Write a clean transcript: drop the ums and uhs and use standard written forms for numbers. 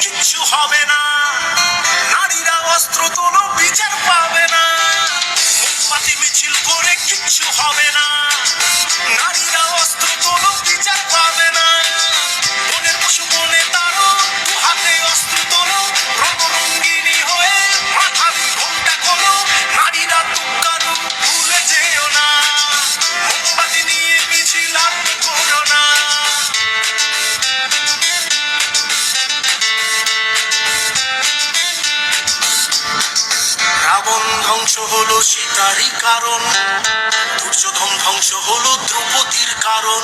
কিচ্ছু হবে না, নারীরা অস্ত্র তোলো বিচার পাবে না, মোমবাতি মিছিল করে কিচ্ছু হবে না, নারীরা অস্ত্র তোলো বিচার পাবে না, বনের পশু বনে তারো দু হাতে অস্ত্র তোলো, রঙরঙ্গিনী হয়ে মাথারি ঘোমটা খোলো, নারীরা তুকারু ভুলে যেও না, মোমবাতি নিয়ে মিছিল আর করো না। রাবণ ধ্বংস হলো সীতারই কারণ, দুর্যোধন ধ্বংস হলো দ্রৌপদীর কারণ।